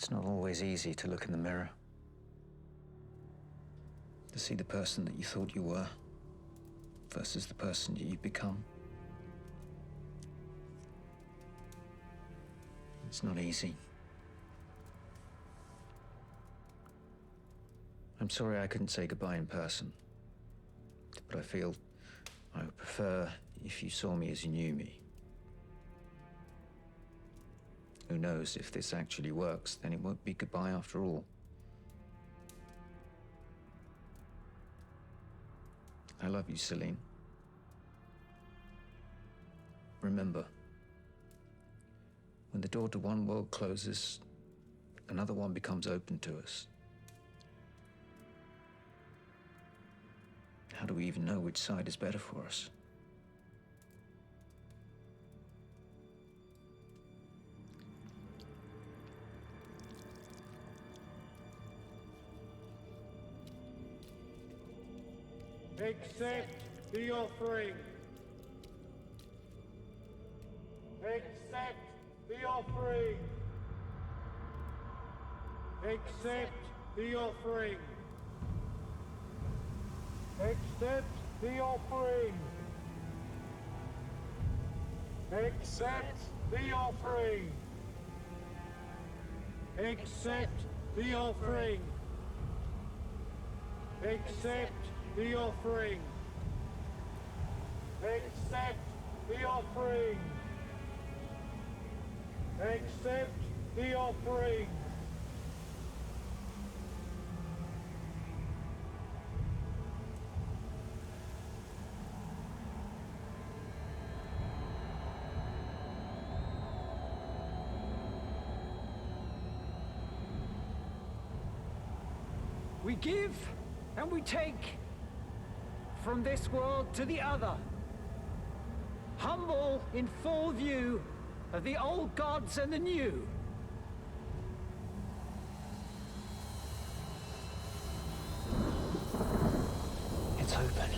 It's not always easy to look in the mirror, to see the person that you thought you were versus the person you've become. It's not easy. I'm sorry I couldn't say goodbye in person, but I feel I would prefer if you saw me as you knew me. Who knows, if this actually works, then it won't be goodbye after all. I love you, Celine. Remember, when the door to one world closes, another one becomes open to us. How do we even know which side is better for us? Accept the offering. Accept the offering. Accept the offering. Accept the offering. Accept the offering. Accept the offering. Accept the offering. Accept the offering. Accept the offering. We give and we take from this world to the other, humble in full view of the old gods and the new. It's open.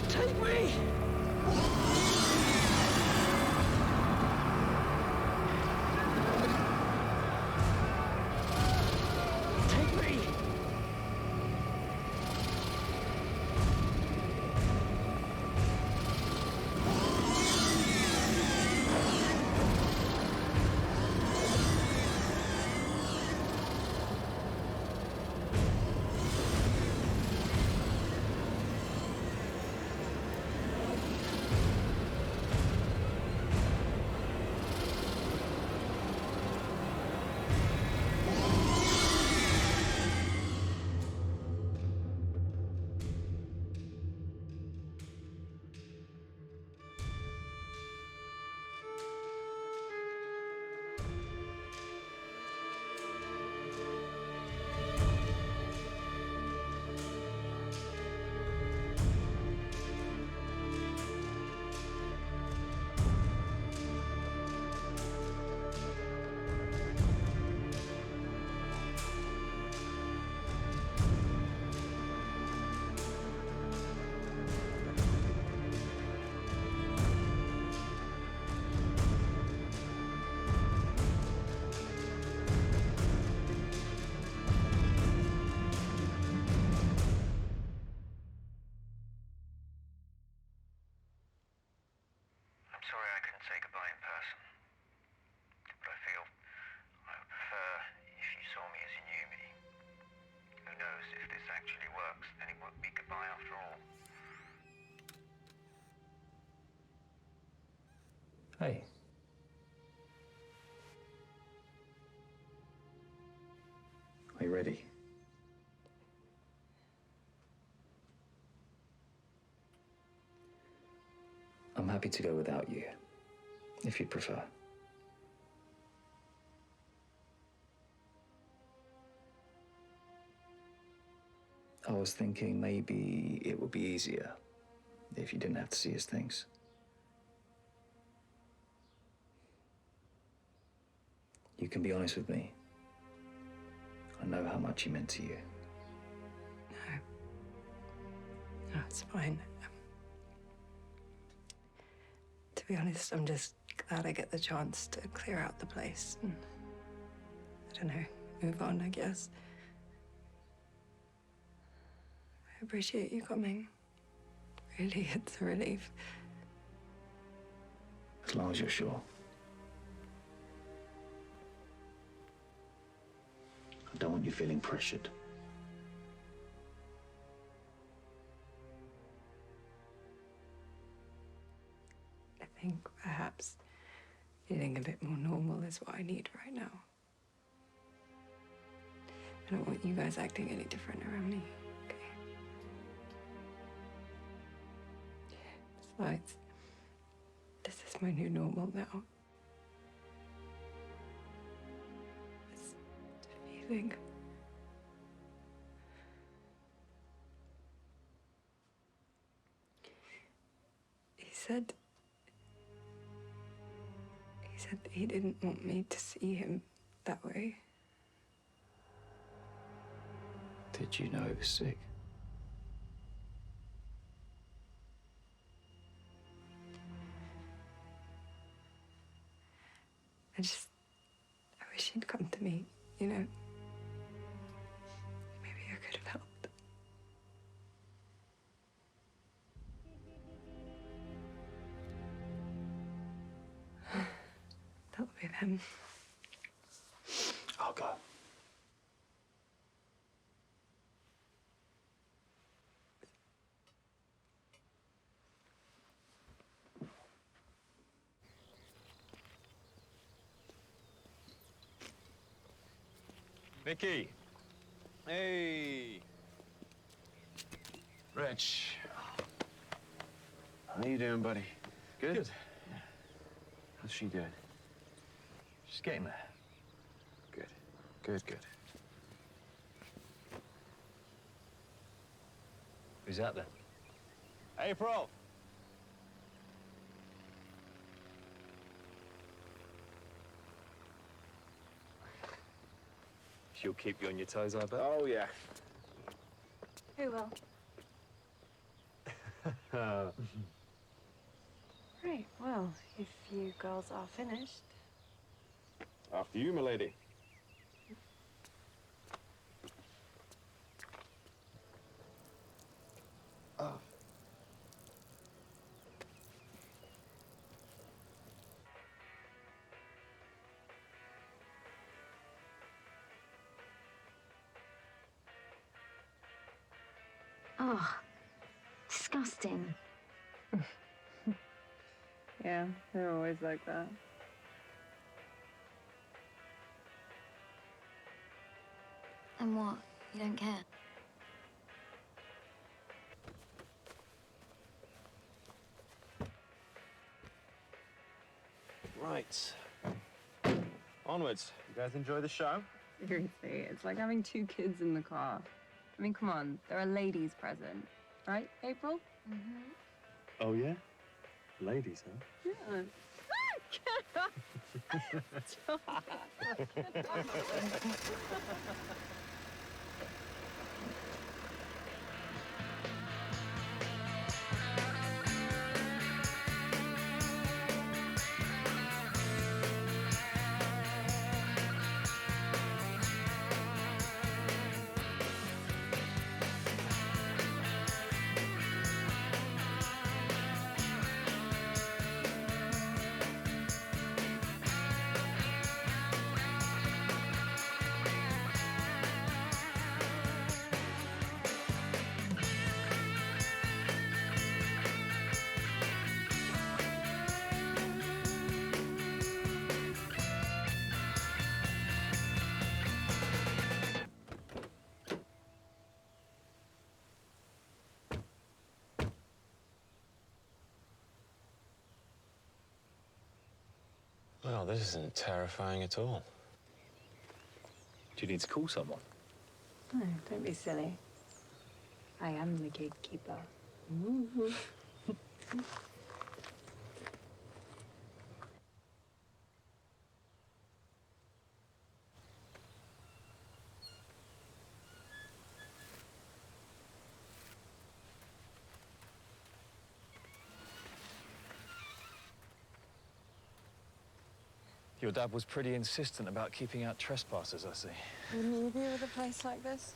Take me! I'm sorry I couldn't say goodbye in person, but I feel I would prefer if you saw me as you knew me. Who knows, if this actually works, then it won't be goodbye after all. Hey. Are you ready? I'm happy to go without you, if you'd prefer. I was thinking maybe it would be easier if you didn't have to see his things. You can be honest with me. I know how much he meant to you. No. No, it's fine. be honest, I'm just glad I get the chance to clear out the place and, I don't know, move on, I guess. I appreciate you coming. Really, it's a relief. As long as you're sure. I don't want you feeling pressured. I think perhaps feeling a bit more normal is what I need right now. I don't want you guys acting any different around me, okay? Besides, this is my new normal now. It's feeling. He said that he didn't want me to see him that way. Did you know he was sick? I wish he'd come to me, you know? Maybe I could have helped. That'll be them. I'll go. Vicky. Hey. Rich. How you doing, buddy? Good? Good. How's she doing? She's getting there. Good. Good, good. Who's that then? April! She'll keep you on your toes, I bet. Oh, yeah. Who will? Right, well, if you girls are finished. After you, my lady. Oh, disgusting. Yeah, they're always like that. And what? You don't care? Right. Onwards. You guys enjoy the show? Seriously, it's like having two kids in the car. I mean, come on, there are ladies present. Right, April? Mm-hmm. Oh, yeah? Ladies, huh? Yeah. Stop. Well, this isn't terrifying at all. Do you need to call someone? No, don't be silly. I am the gatekeeper. Your dad was pretty insistent about keeping out trespassers, I see. Wouldn't you be with a place like this?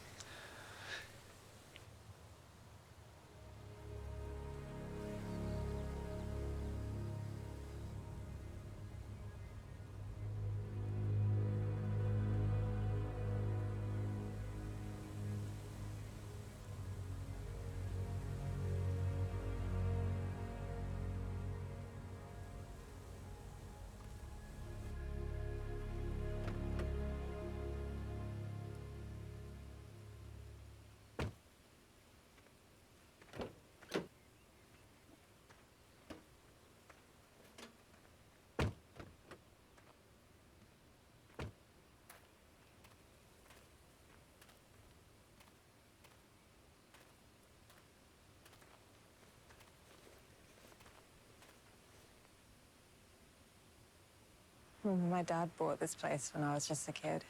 My dad bought this place when I was just a kid.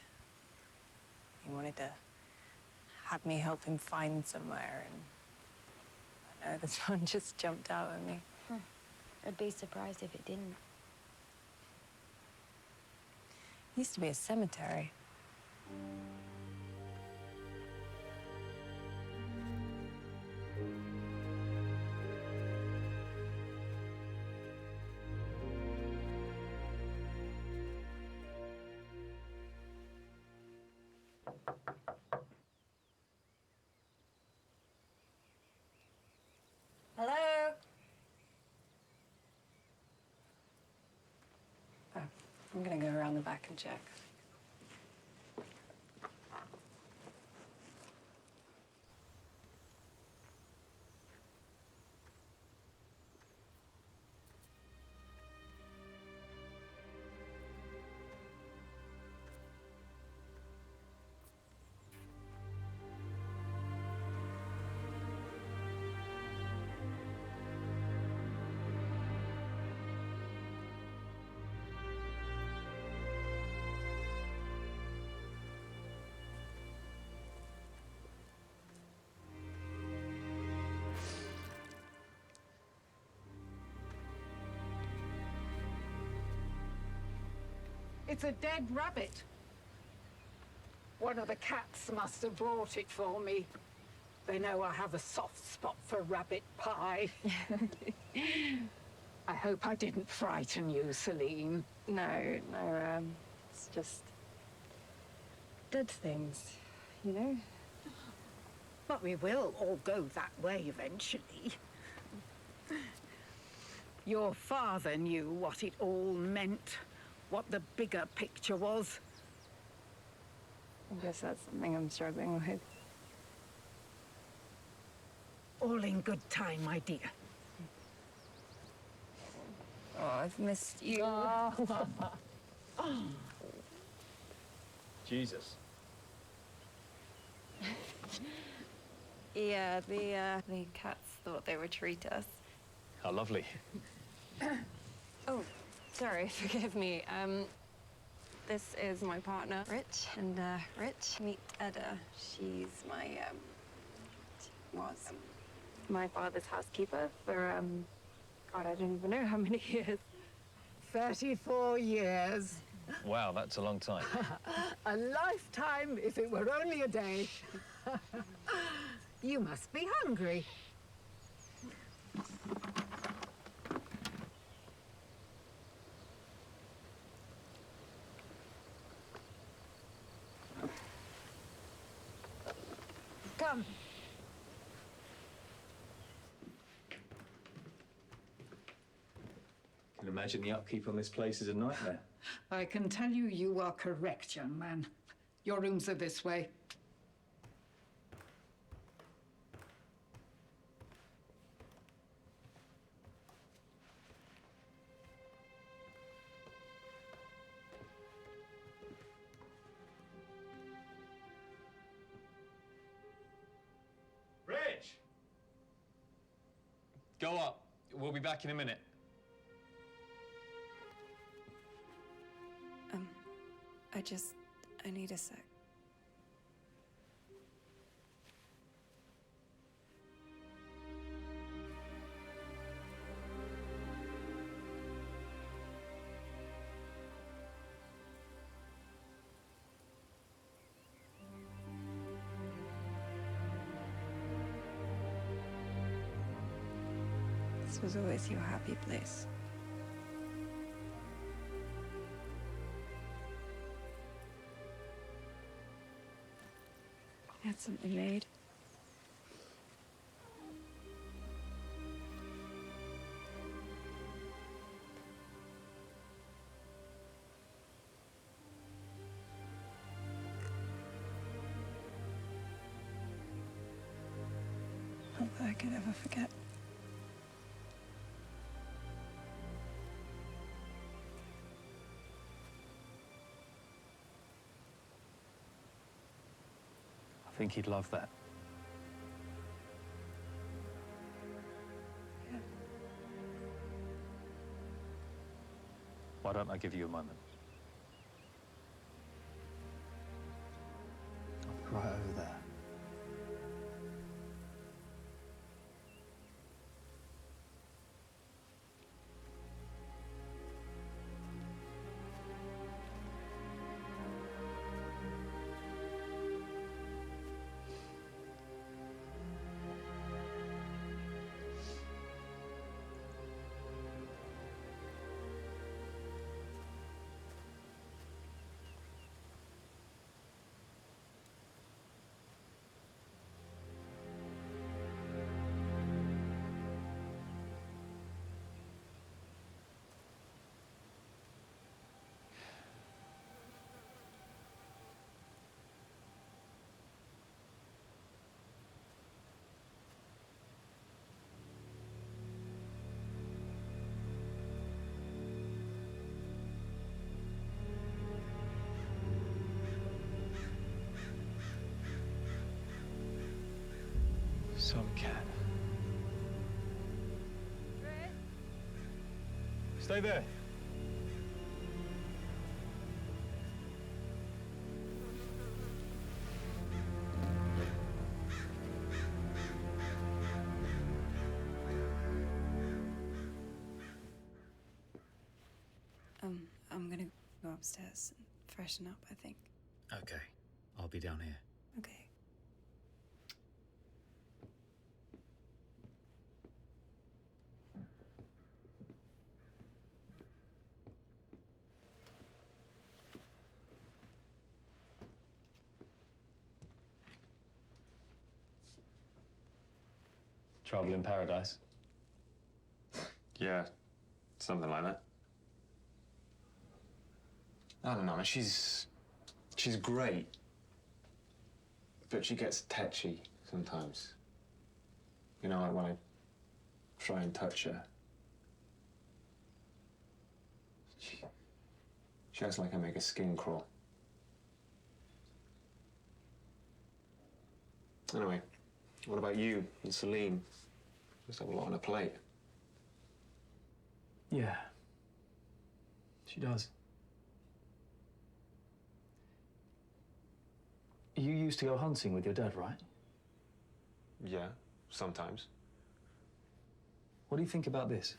He wanted to have me help him find somewhere, and I know this one just jumped out at me. I'd be surprised if it didn't. It used to be a cemetery. Hello? Oh, I'm gonna go around the back and check. It's a dead rabbit. One of the cats must have brought it for me. They know I have a soft spot for rabbit pie. I hope I didn't frighten you, Celine. No, it's just dead things, you know? But we will all go that way eventually. Your father knew what it all meant, what the bigger picture was. I guess that's something I'm struggling with. All in good time, my dear. Oh, I've missed you. Jesus. Yeah, the cats thought they would treat us. How lovely. Oh, sorry, forgive me. This is my partner, Rich, and Rich, meet Edda. She's was my father's housekeeper for, God, I don't even know how many years. 34 years. Wow, that's a long time. A lifetime if it were only a day. You must be hungry. Come. I can imagine the upkeep on this place is a nightmare. I can tell you, you are correct, young man. Your rooms are this way. Rich! Go up. We'll be back in a minute. I need a sec. was always your happy place. I had something made. Not that I could ever forget. I think he'd love that. Yeah. Why don't I give you a moment? I'll be right over there. Some cat. Stay there. I'm gonna go upstairs and freshen up, I think. Okay, I'll be down here. Okay. Trouble in paradise. Yeah, something like that. I don't know, she's great. But she gets tetchy sometimes. You know, like when I try and touch her. She acts like I make her skin crawl. Anyway, what about you and Celine? Must have a lot on her plate. Yeah, she does. You used to go hunting with your dad, right? Yeah, sometimes. What do you think about this?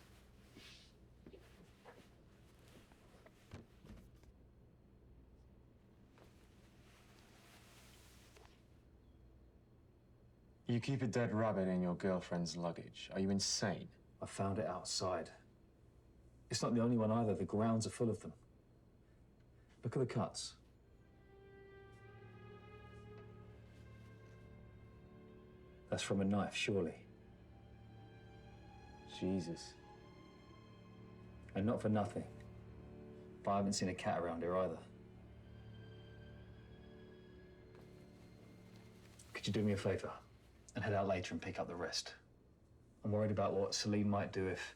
You keep a dead rabbit in your girlfriend's luggage. Are you insane? I found it outside. It's not the only one either. The grounds are full of them. Look at the cuts. That's from a knife, surely. Jesus. And not for nothing. But I haven't seen a cat around here either. Could you do me a favor and head out later and pick up the rest? I'm worried about what Celine might do if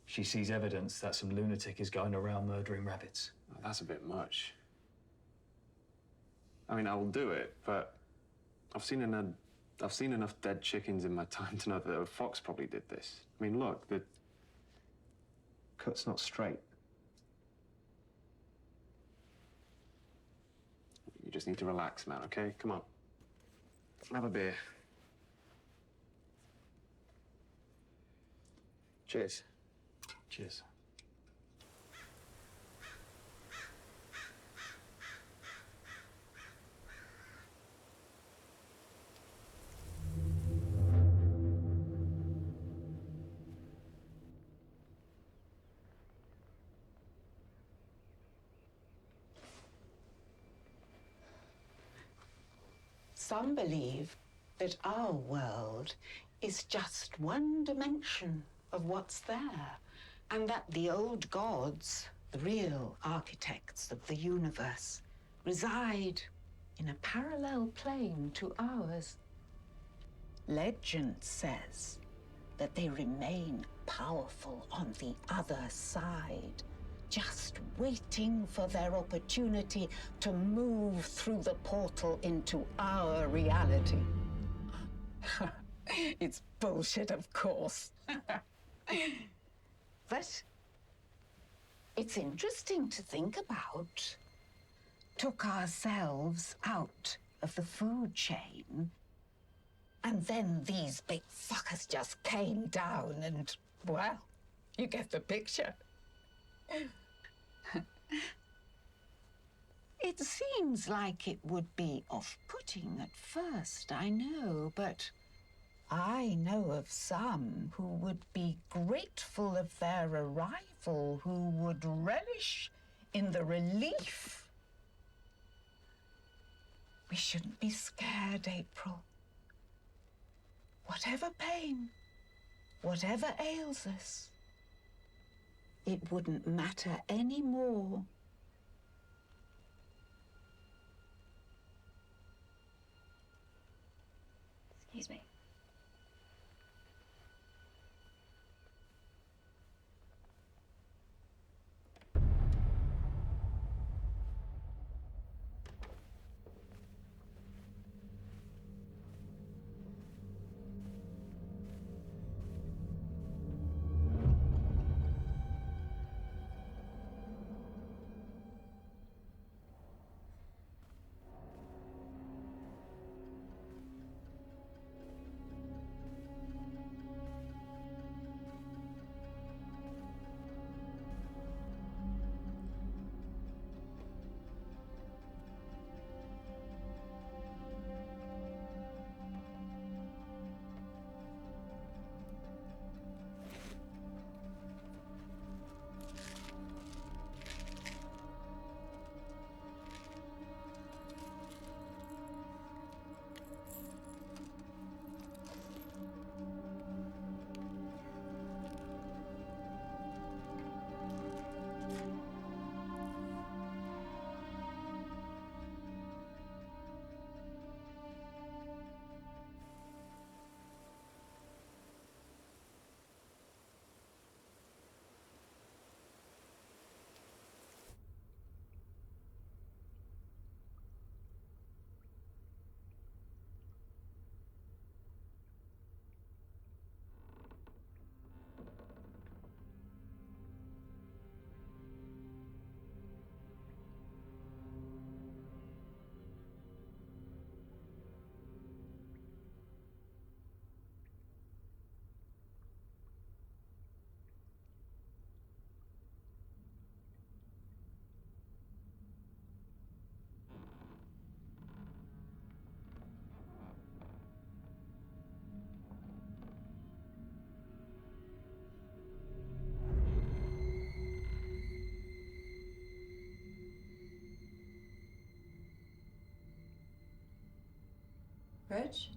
she sees evidence that some lunatic is going around murdering rabbits. Oh, that's a bit much. I mean, I will do it, but I've seen enough dead chickens in my time to know that a fox probably did this. I mean, look, the cut's not straight. You just need to relax, man, okay? Come on. Have a beer. Cheers. Cheers. Some believe that our world is just one dimension of what's there, and that the old gods, the real architects of the universe, reside in a parallel plane to ours. Legend says that they remain powerful on the other side, just waiting for their opportunity to move through the portal into our reality. It's bullshit, of course. But it's interesting to think about. Took ourselves out of the food chain, and then these big fuckers just came down and, well, you get the picture. It seems like it would be off-putting at first, I know, but I know of some who would be grateful of their arrival, who would relish in the relief. We shouldn't be scared, April. Whatever pain, whatever ails us, it wouldn't matter anymore. Excuse me. Verge?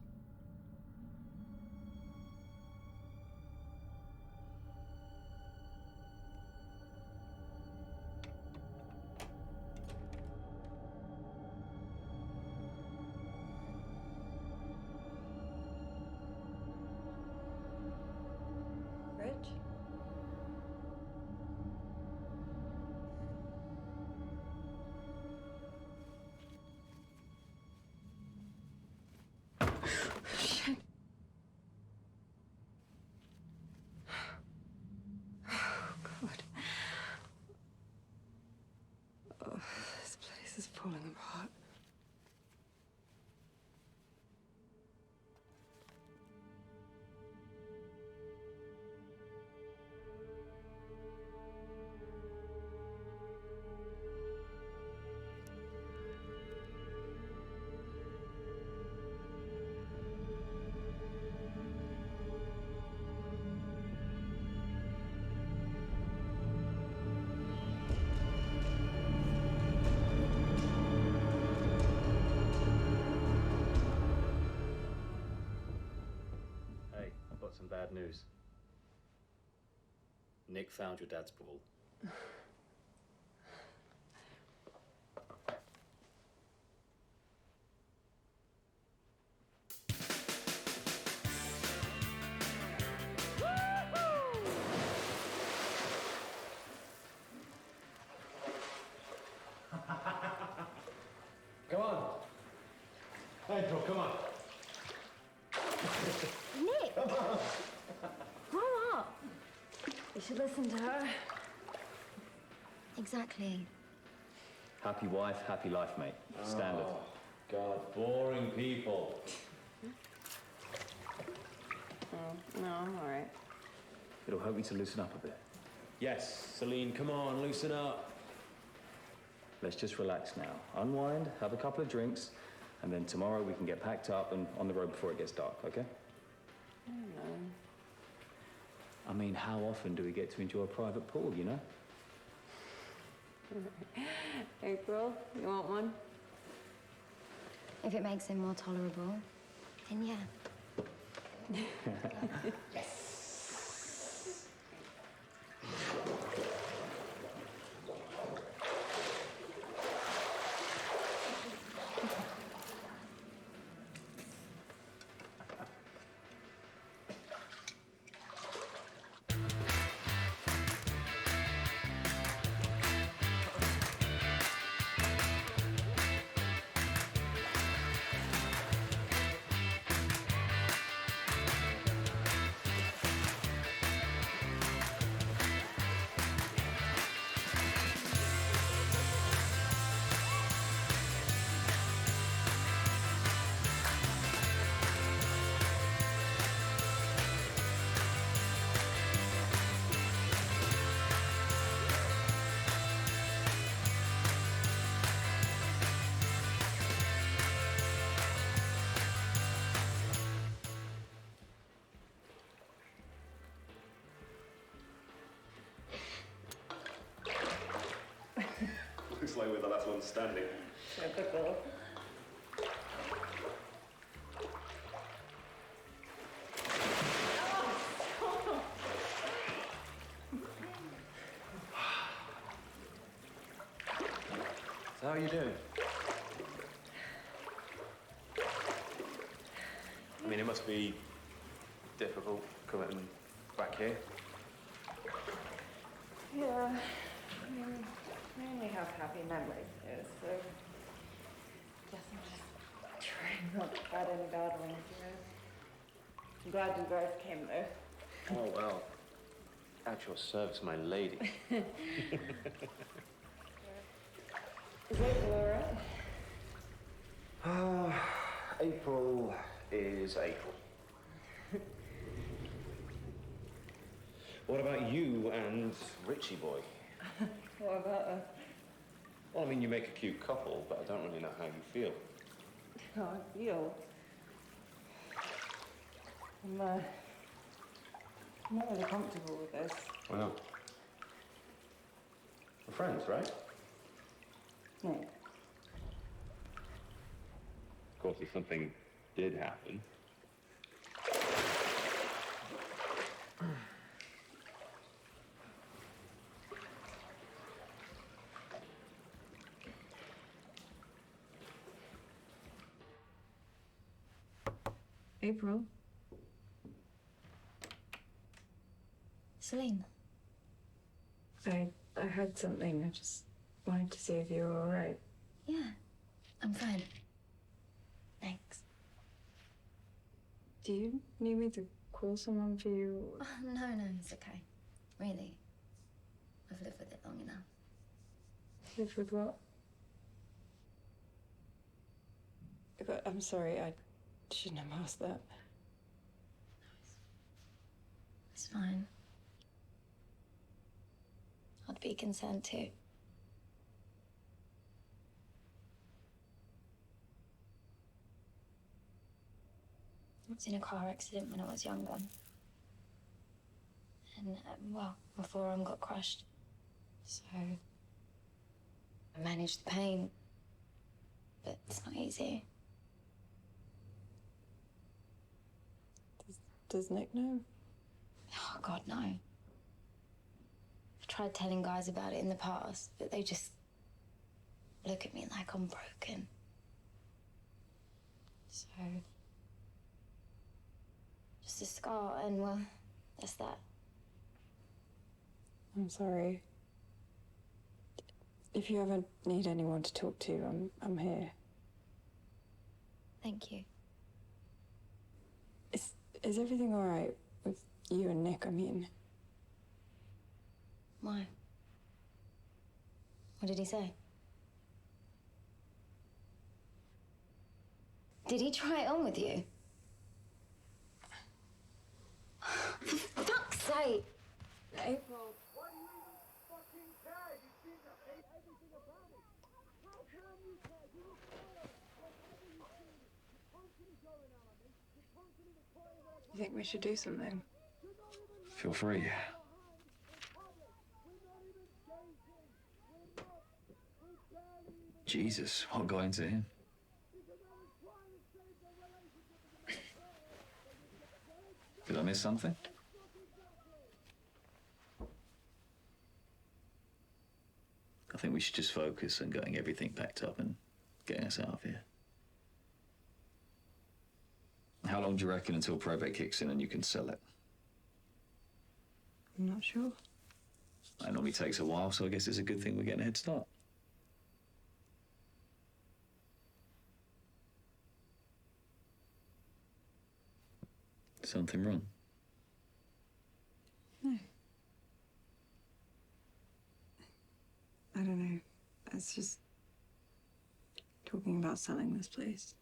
Verge? bad news. Nick found your dad's ball. Come on. April, come on. Nick! Grow up! You should listen to her. Exactly. Happy wife, happy life, mate. Standard. Oh, God, boring people. Oh, no, I'm all right. It'll help you to loosen up a bit. Yes, Celine, come on, loosen up. Let's just relax now. Unwind, have a couple of drinks, and then tomorrow we can get packed up and on the road before it gets dark, okay? I don't know. I mean, how often do we get to enjoy a private pool, you know? April, you want one? If it makes him more tolerable, then yeah. Looks like we're the last one standing. Typical. So how are you doing? I mean, it must be difficult coming back here. Yeah, I mean, I only have happy memories here, so guess I'm just trying not to add any bad ones, you know. I'm glad you guys came though. Oh, well. At your service, my lady. Is April all right? April is April. What about you and Richie boy? What about her? Well, I mean, you make a cute couple, but I don't really know how you feel. How I feel? I'm not really comfortable with this. Well, we're friends, right? No. Of course, if something did happen. April? Celine. I heard something. I just wanted to see if you were all right. Yeah, I'm fine. Thanks. Do you need me to call someone for you? Oh, no, it's okay. Really. I've lived with it long enough. Live with what? I'm sorry, I shouldn't have asked that. It's fine. I'd be concerned too. I was in a car accident when I was younger. And, well, my forearm got crushed. So I managed the pain. But it's not easy. Does Nick know? God, no. I tried telling guys about it in the past, but they just look at me like I'm broken. So, just a scar, and well, that's that. I'm sorry. If you ever need anyone to talk to, I'm here. Thank you. Is everything all right with you and Nick? I mean, Why? What did he say? Did he try it on with you? For fuck's sake! April. Why do you even fucking care? You seem to hate everything about it. How can you care? You will follow whatever you see. You're constantly going out on me. You're constantly recording what I You think we should do something? Feel free. Jesus, what got into him? Did I miss something? I think we should just focus on getting everything packed up and getting us out of here. How long do you reckon until probate kicks in and you can sell it? I'm not sure. It normally takes a while, so I guess it's a good thing we're getting a head start. Something wrong? No. I don't know. It's just talking about selling this place.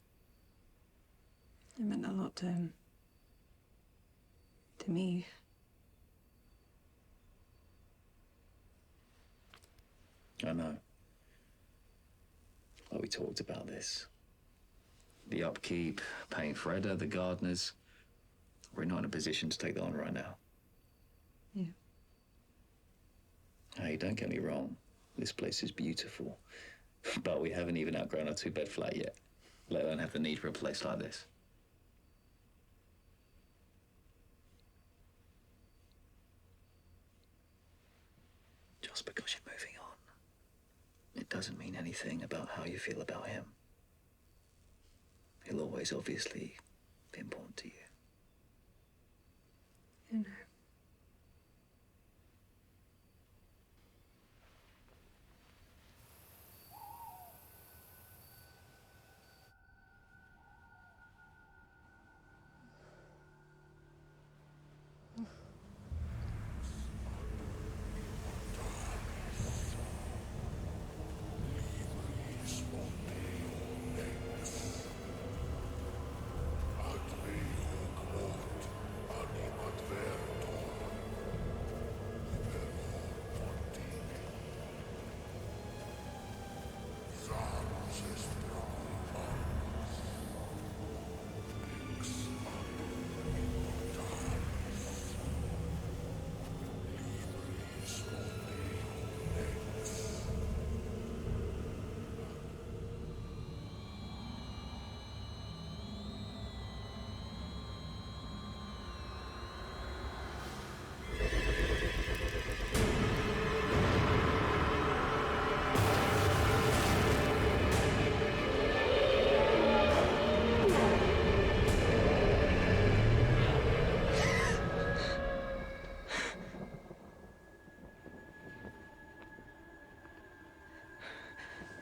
It meant a lot to him. To me. I know. Well, we talked about this. The upkeep, paying for Edda, the gardeners. We're not in a position to take that on right now. Yeah. Hey, don't get me wrong. This place is beautiful. But we haven't even outgrown our two-bed flat yet, let alone have the need for a place like this. Just because you're moving on, it doesn't mean anything about how you feel about him. He'll always obviously be important to you. I know.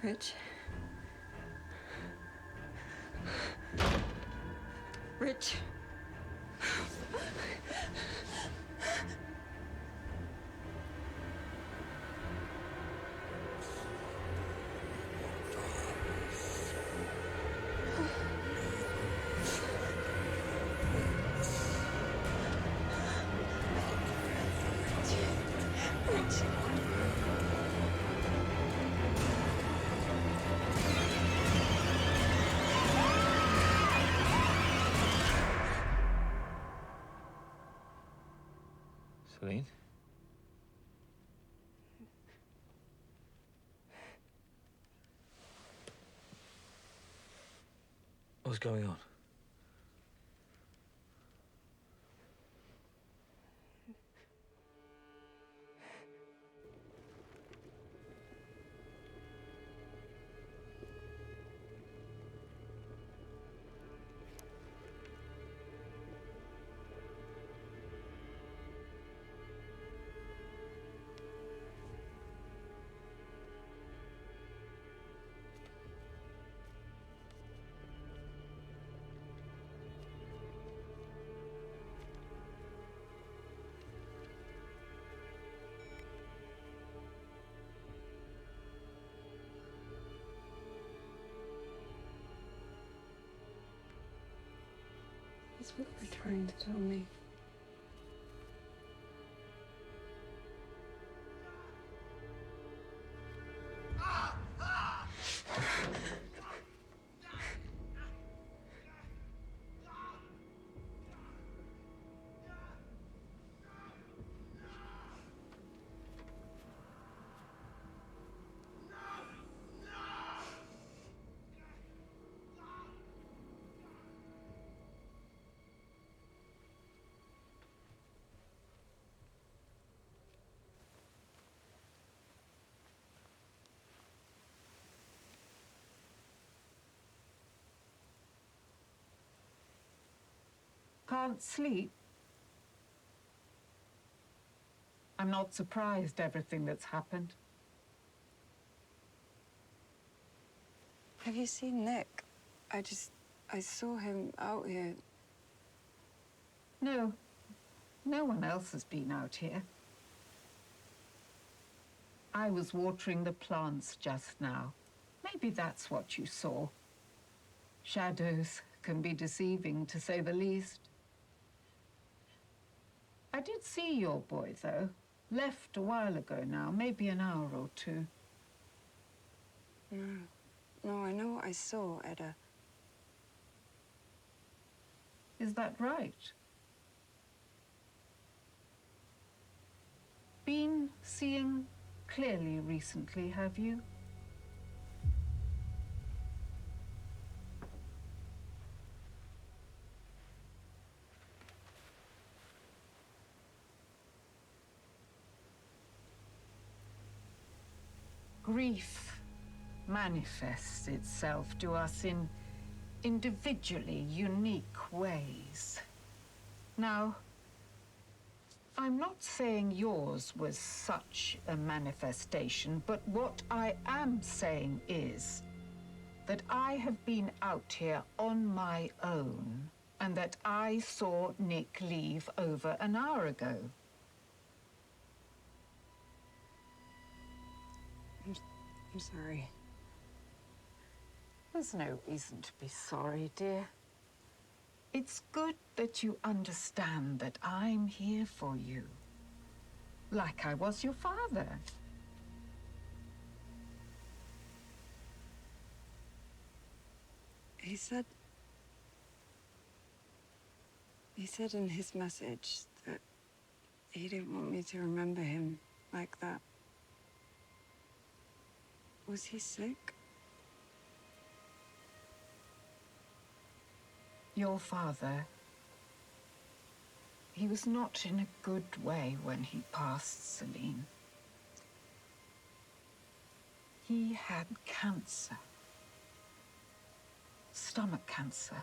Rich. Rich. Celine? What's going on? That's what you're trying to tell me. Can't sleep? I'm not surprised everything that's happened. Have you seen Nick? I saw him out here. No. No one else has been out here. I was watering the plants just now. Maybe that's what you saw. Shadows can be deceiving, to say the least. I did see your boy, though. Left a while ago now, maybe an hour or two. No, I know what I saw, Edda. Is that right? Been seeing clearly recently, have you? Grief manifests itself to us in individually unique ways. Now, I'm not saying yours was such a manifestation, but what I am saying is that I have been out here on my own and that I saw Nick leave over an hour ago. I'm sorry. There's no reason to be sorry, dear. It's good that you understand that I'm here for you, like I was your father. He said in his message that he didn't want me to remember him like that. Was he sick? Your father, he was not in a good way when he passed, Celine. He had cancer. Stomach cancer.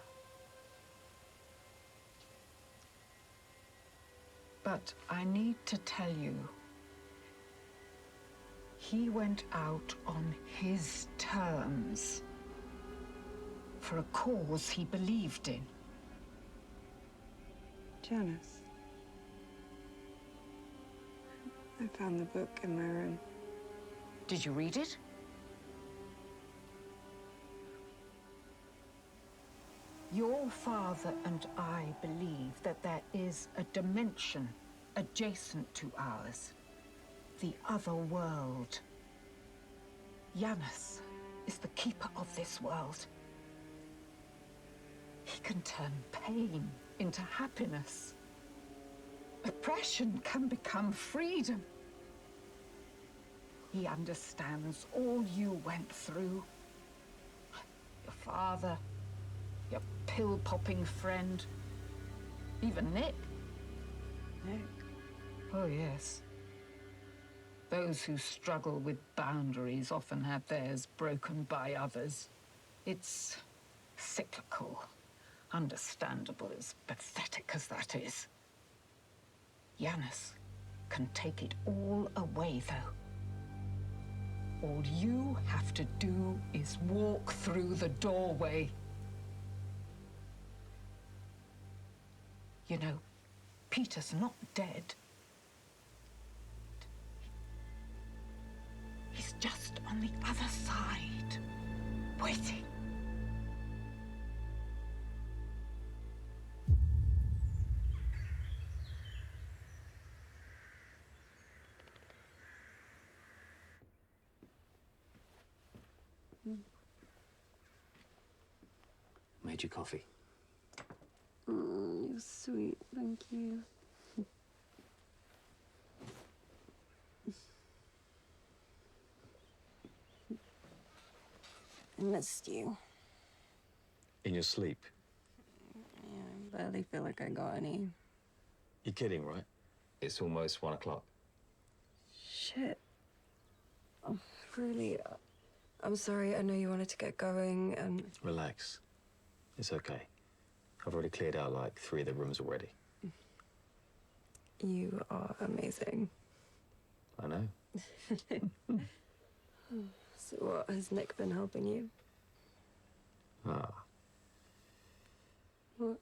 But I need to tell you, he went out on his terms for a cause he believed in. Janice. I found the book in my room. Did you read it? Your father and I believe that there is a dimension adjacent to ours, the other world. Janus is the keeper of this world. He can turn pain into happiness. Oppression can become freedom. He understands all you went through. Your father, your pill-popping friend, even Nick. Nick? Oh, yes. Those who struggle with boundaries often have theirs broken by others. It's cyclical. Understandable, as pathetic as that is. Janus can take it all away, though. All you have to do is walk through the doorway. You know, Peter's not dead. He's just on the other side, waiting. made you coffee. Oh, you're sweet. Thank you. I missed you. In your sleep? Yeah, I barely feel like I got any. You're kidding, right? It's almost 1 o'clock. Shit. Oh, really? I'm sorry. I know you wanted to get going and... Relax. It's okay. I've already cleared out like 3 of the rooms already. You are amazing. I know. So what, has Nick been helping you? Ah. What?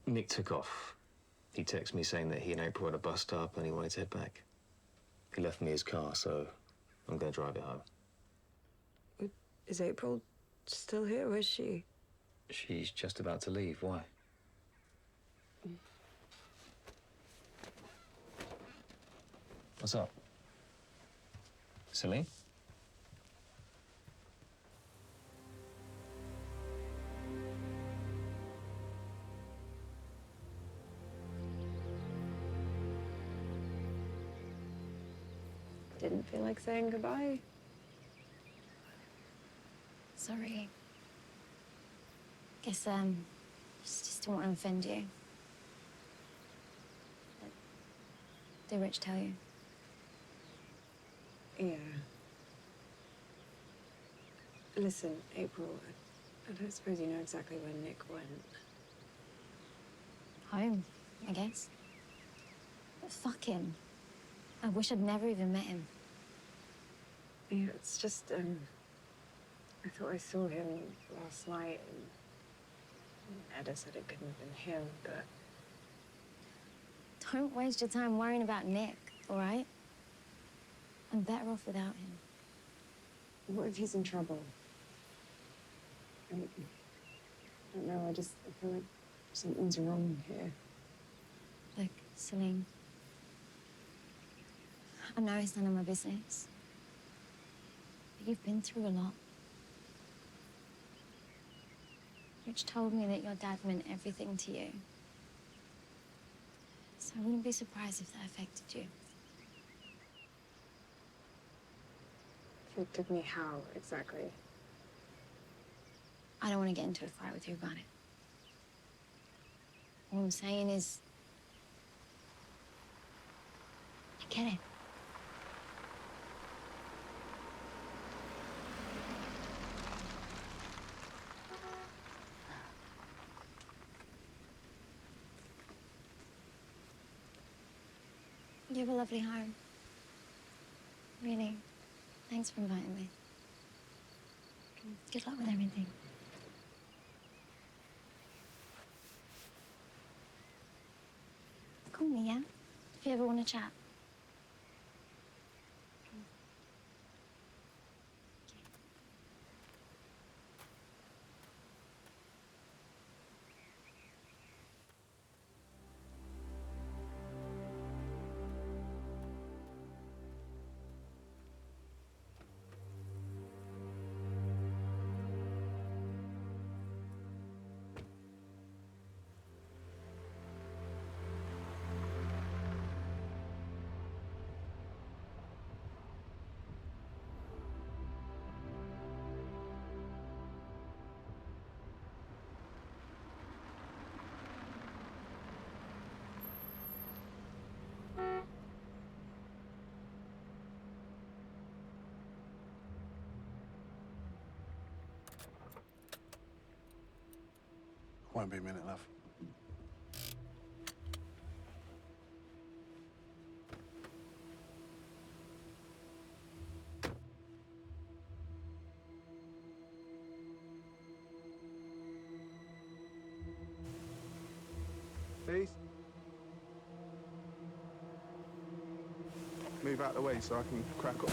Nick took off. He texted me saying that he and April had a bus stop and he wanted to head back. He left me his car, so I'm going to drive it home. Is April still here? Where's she? She's just about to leave. Why? What's up? Celine? Didn't feel like saying goodbye. Sorry. Guess, just didn't want to offend you. Did Rich tell you? Yeah. Listen, April, I don't suppose you know exactly where Nick went. Home, I guess. But fuck him. I wish I'd never even met him. Yeah, it's just, I thought I saw him last night, and Edda said it couldn't have been him, but... Don't waste your time worrying about Nick, all right? I'm better off without him. What if he's in trouble? I don't know, I feel like something's wrong here. Look, Celine, I know it's none of my business, but you've been through a lot. Rich told me that your dad meant everything to you. So I wouldn't be surprised if that affected you. Affected me how, exactly? I don't want to get into a fight with you about it. All I'm saying is, I get it. You have a lovely home. Really. Thanks for inviting me. Good luck with everything. Call me, yeah? If you ever want to chat. Won't be a minute, love. Please. Move out of the way so I can crack up.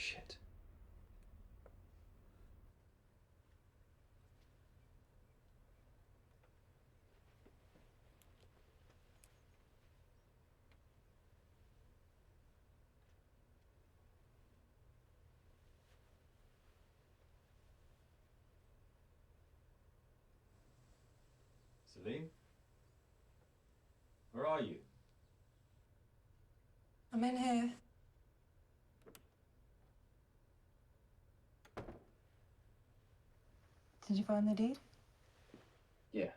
Shit. Celine? Where are you? I'm in here. Did you find the deed? Yeah.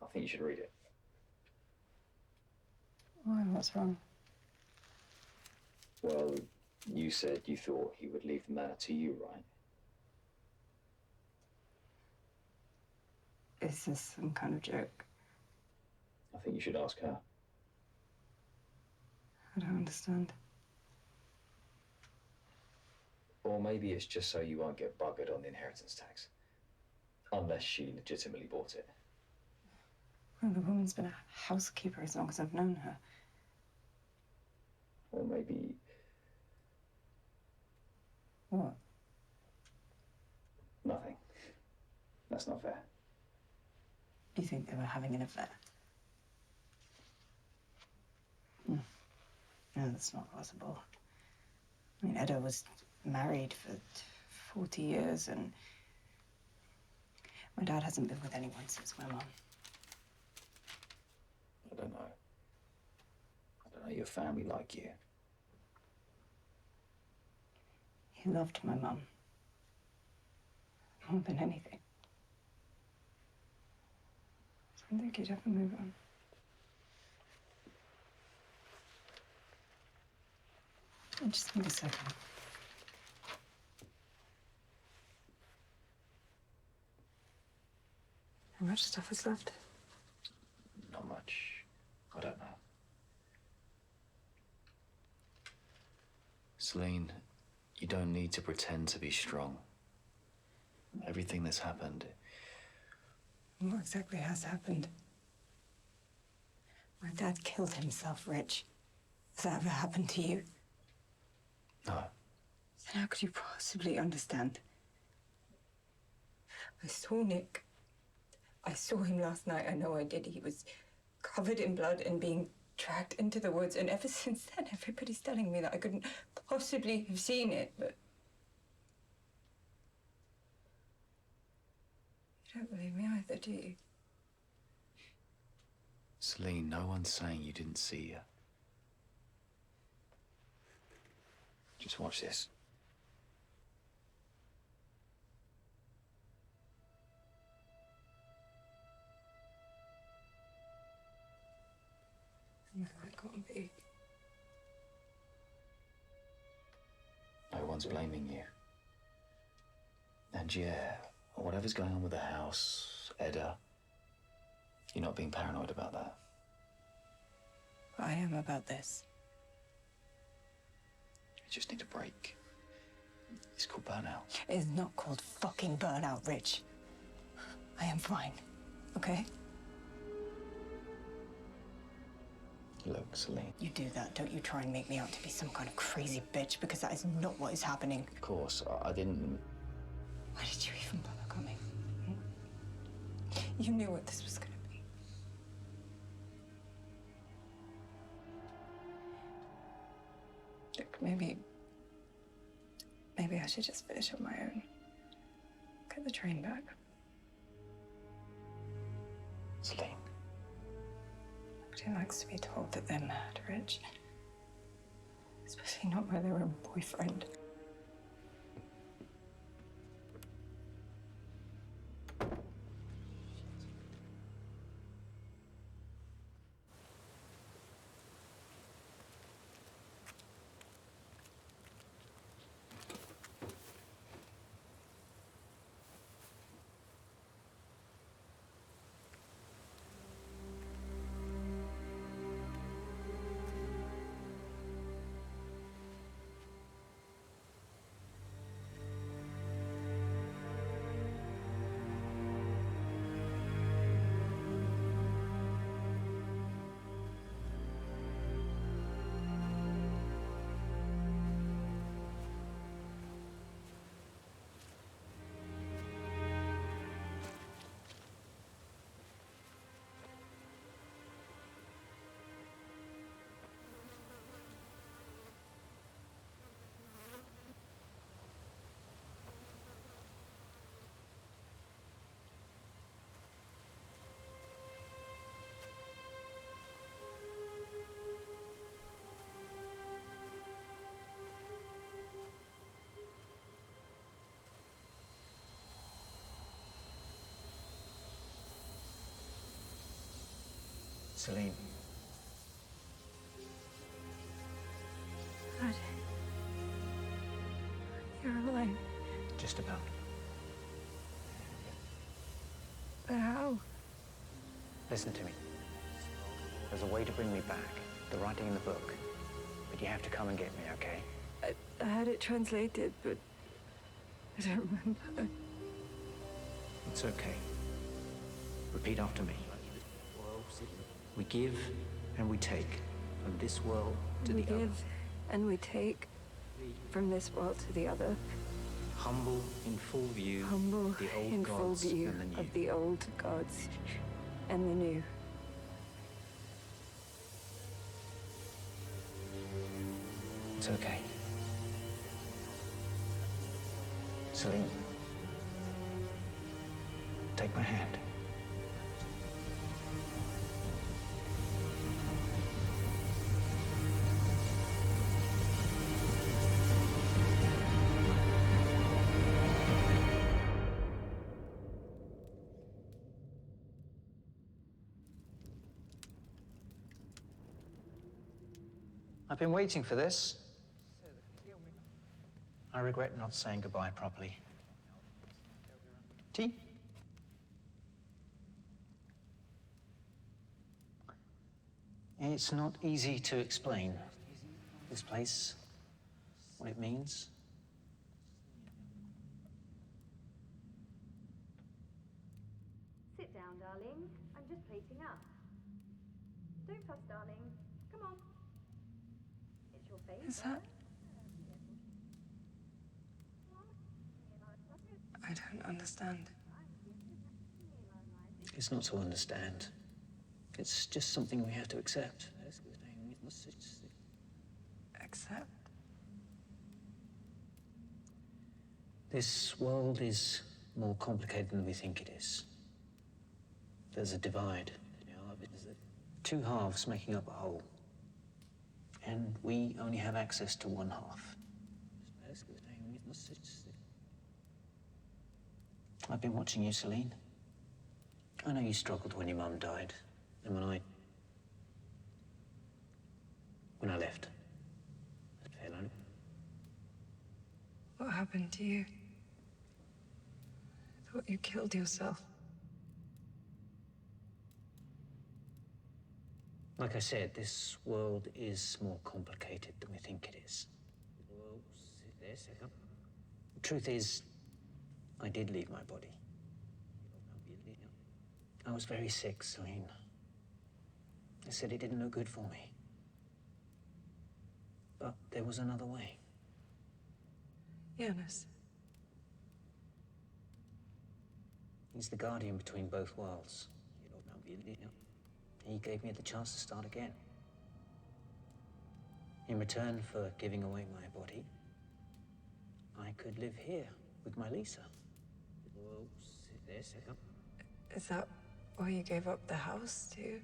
I think you should read it. Why? What's wrong? Well, you said you thought he would leave the manor to you, right? Is this some kind of joke? I think you should ask her. I don't understand. Or maybe it's just so you won't get buggered on the inheritance tax. Unless she legitimately bought it. Well, the woman's been a housekeeper as long as I've known her. Or maybe... What? Nothing. That's not fair. You think they were having an affair? No, that's not possible. I mean, Edda was married for 40 years, and my dad hasn't been with anyone since my mum. I don't know. I don't know your family like you. He loved my mum more than anything. So I think he'd ever move on. I just need a second. How much stuff is left? Not much. I don't know. Celine, you don't need to pretend to be strong. Everything that's happened... What exactly has happened? My dad killed himself, Rich. Has that ever happened to you? No. Then how could you possibly understand? I saw Nick. I saw him last night. I know I did. He was covered in blood and being dragged into the woods. And ever since then, everybody's telling me that I couldn't possibly have seen it, but... You don't believe me either, do you? Celine, no one's saying you didn't see her. Just watch this. No, it can't be. No one's blaming you. And yeah, whatever's going on with the house, Edda, you're not being paranoid about that. I am about this. You just need a break. It's called burnout. It is not called fucking burnout, Rich. I am fine, okay? Look, Celine. You do that, don't you try and make me out to be some kind of crazy bitch, because that is not what is happening. Of course, I didn't... Why did you even bother coming? You knew what this was gonna be. Look, maybe I should just finish on my own. Get the train back. Celine. Nobody likes to be told that they're mad, Rich. Especially not by their own boyfriend. Celine. Dad. You're alive. Just about. But how? Listen to me. There's a way to bring me back. The writing in the book. But you have to come and get me, okay? I had it translated, but I don't remember. It's okay. Repeat after me. We give and we take from this world to We the other. give and we take from this world to the other. Humble in full view. Humble the old in full gods view and the new. of the old gods and the new. It's okay. Celine, take my hand. I've been waiting for this. I regret not saying goodbye properly. Tea? It's not easy to explain this place, what it means. Sit down, darling. I'm just plating up. Don't fuss, darling. Come on. It's your favourite. Is that? I don't understand. It's not to understand. It's just something we have to accept. Accept? This world is more complicated than we think it is. There's a divide. There's two halves making up a whole. And we only have access to one half. I've been watching you, Celine. I know you struggled when your mum died, and when I left. Hello. What happened to you? I thought you killed yourself. Like I said, this world is more complicated than we think it is. The truth is, I did leave my body. I was very sick, Celine. They said it didn't look good for me. But there was another way. Janus. He's the guardian between both worlds. He gave me the chance to start again. In return for giving away my body, I could live here with my Lisa. Is that why you gave up the house, too?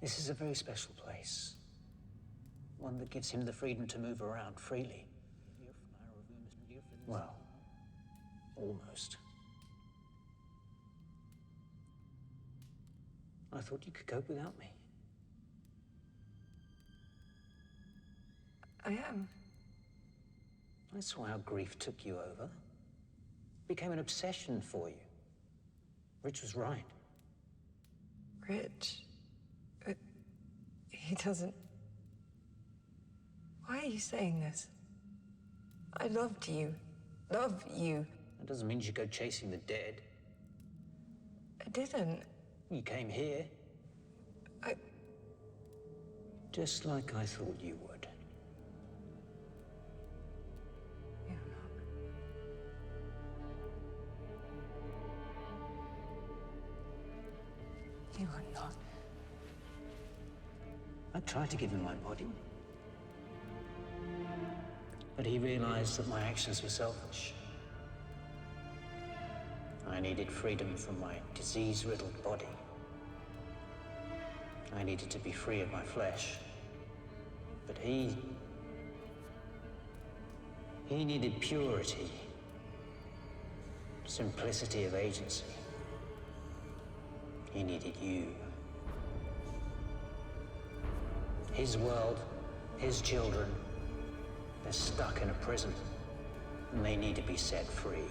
This is a very special place. One that gives him the freedom to move around freely. Well, almost. I thought you could cope without me. I am. I saw how grief took you over. Became an obsession for you. Rich was right. Rich? But he doesn't... Why are you saying this? I loved you. Love you. That doesn't mean you go chasing the dead. I didn't. You came here. Just like I thought you would. You're not. You are not. I tried to give him my body. But he realized that my actions were selfish. I needed freedom from my disease-riddled body. I needed to be free of my flesh. But he needed purity, simplicity of agency. He needed you. His world, his children, they're stuck in a prison, and they need to be set free.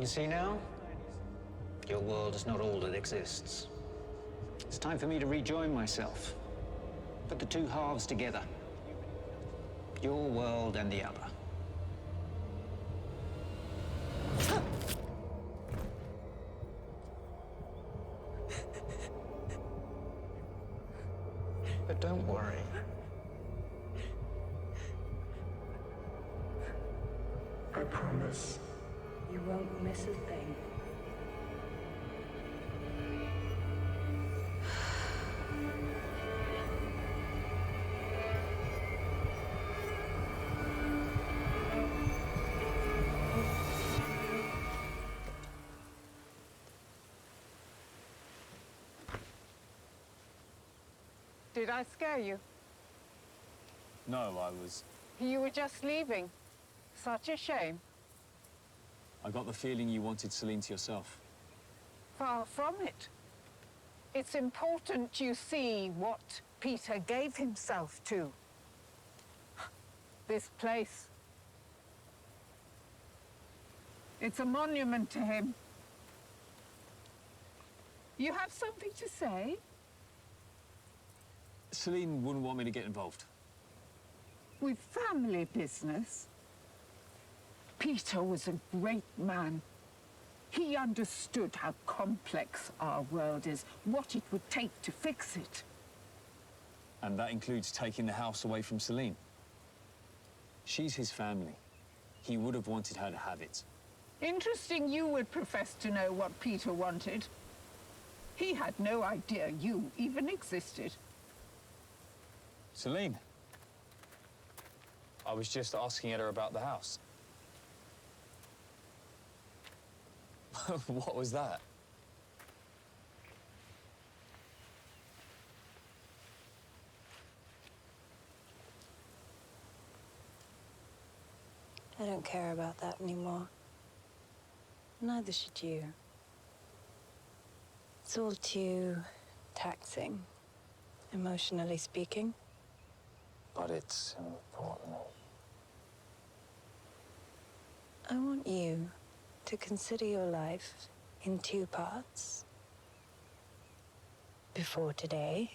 You see now? Your world is not all that exists. It's time for me to rejoin myself. Put the two halves together. Your world and the other. But don't worry. I promise. You won't miss a thing. Did I scare you? No, I was... You were just leaving. Such a shame. I got the feeling you wanted Celine to yourself. Far from it. It's important you see what Peter gave himself to. This place. It's a monument to him. You have something to say? Celine wouldn't want me to get involved. With family business? Peter was a great man. He understood how complex our world is, what it would take to fix it. And that includes taking the house away from Celine. She's his family. He would have wanted her to have it. Interesting you would profess to know what Peter wanted. He had no idea you even existed. Celine? I was just asking her about the house. What was that? I don't care about that anymore. Neither should you. It's all too taxing, emotionally speaking. But it's important. I want you to consider your life in two parts. Before today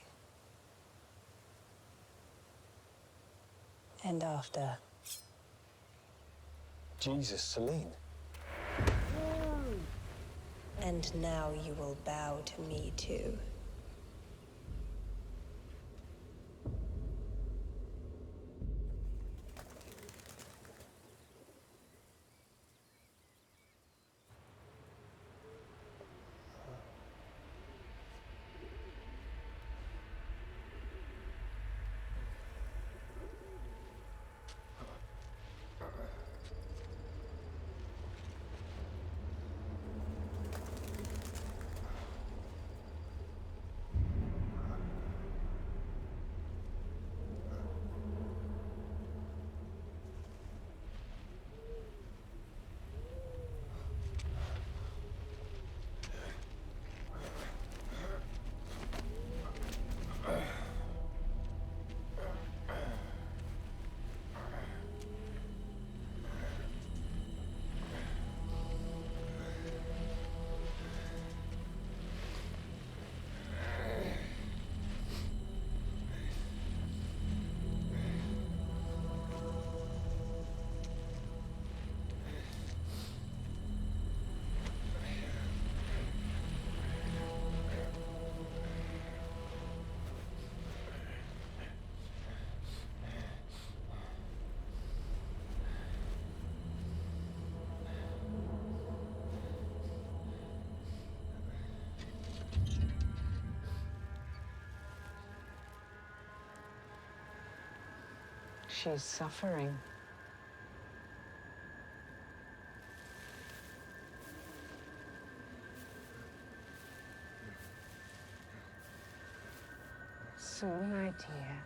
and after. Jesus, Celine. And now you will bow to me too. she's suffering. Soon, my dear.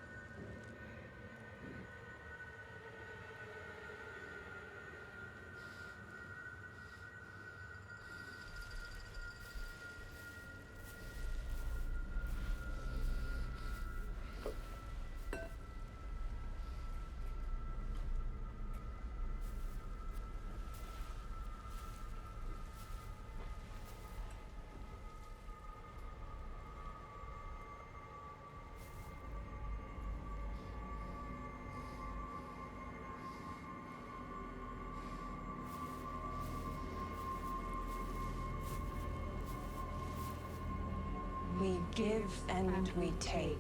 We give and we take,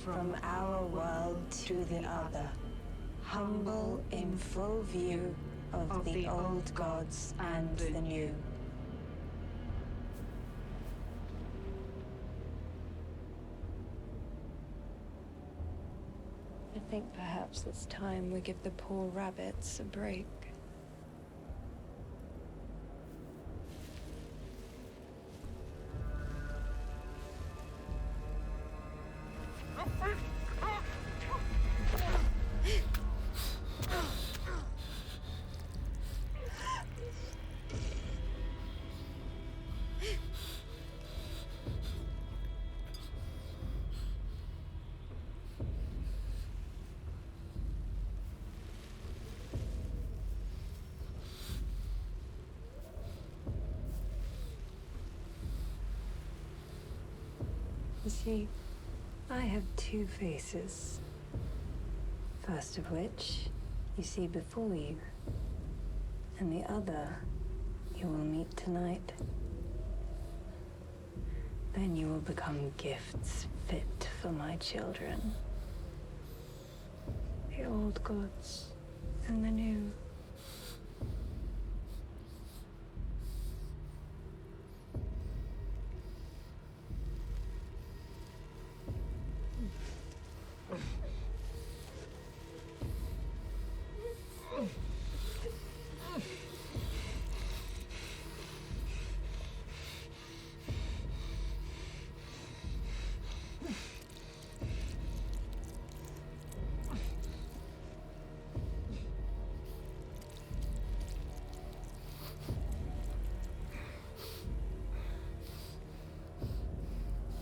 from our world to the other, humble in full view of the old gods and the new. I think perhaps it's time we give the poor rabbits a break. You see, I have two faces. First of which you see before you, and the other you will meet tonight. Then you will become gifts fit for my children. The old gods and the new.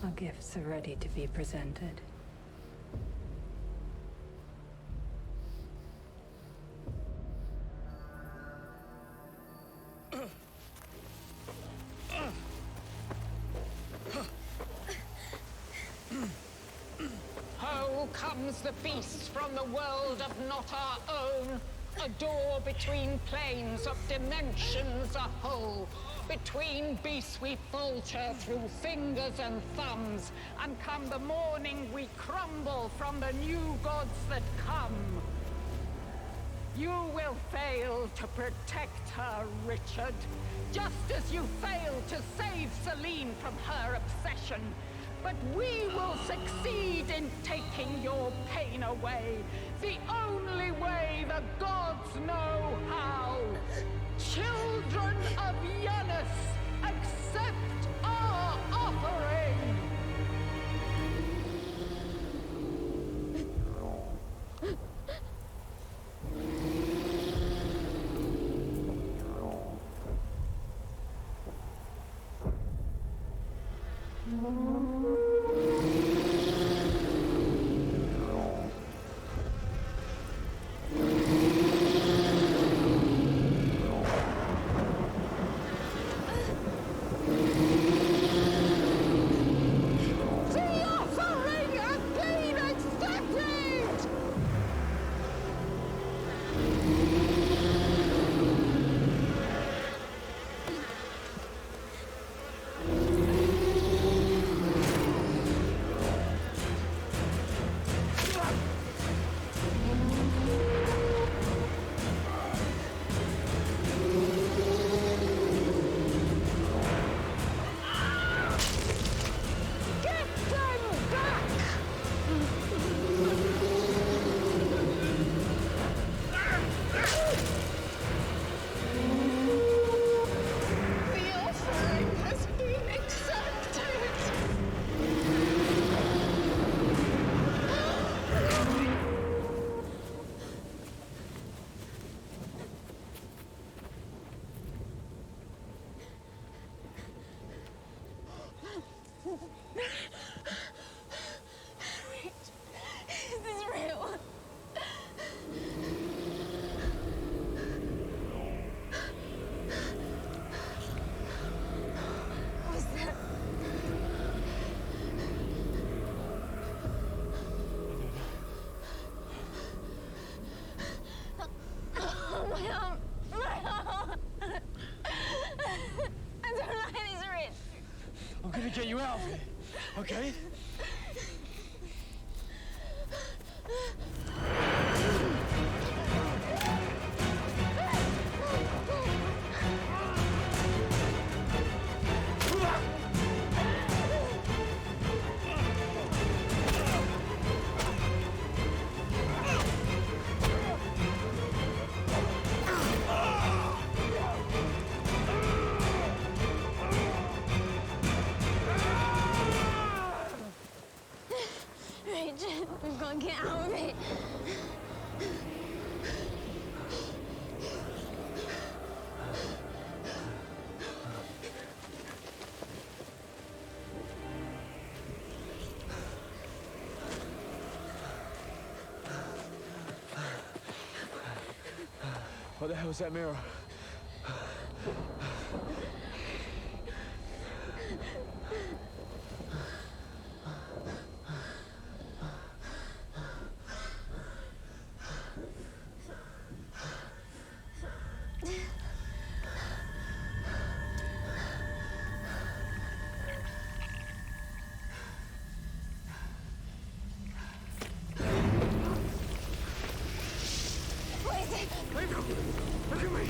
Our gifts are ready to be presented. Ho comes the beast from the world of not our own, a door between planes of dimensions, a hole. Between beasts we falter through fingers and thumbs, and come the morning we crumble from the new gods that come. You will fail to protect her, Richard, just as you failed to save Celine from her obsession. But we will succeed in taking your pain away, the only way the gods know how. Children of Janus, accept our offering! Is this real? What's that? Oh, my arm! My arm! I don't like this ridge. I'm gonna get you out of here, okay? Rachel, we've got to get out of it. What the hell is that mirror? Look at me!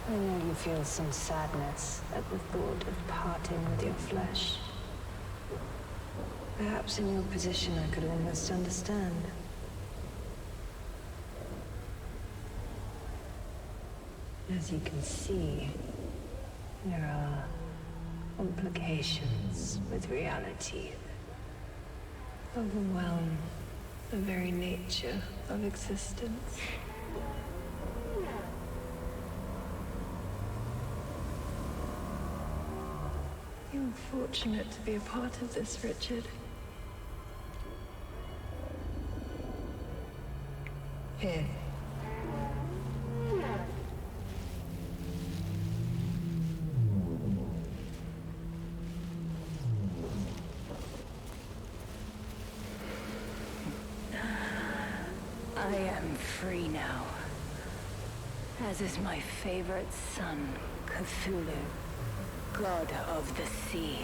I know you feel some sadness at the thought of parting with your flesh. Perhaps in your position I could almost understand. As you can see, there are complications with reality that overwhelm the very nature of existence. You're fortunate to be a part of this, Richard. Here. I am free now, as is my favorite son, Cthulhu, god of the sea.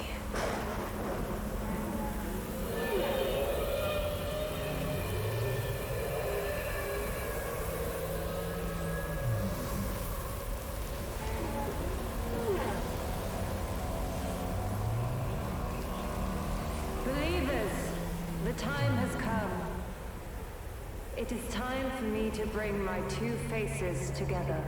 time has come. It is time for me to bring my two faces together.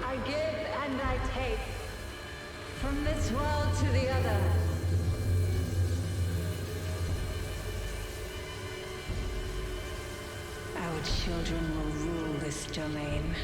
I give and I take, from this world to the other. Our children will rule this domain.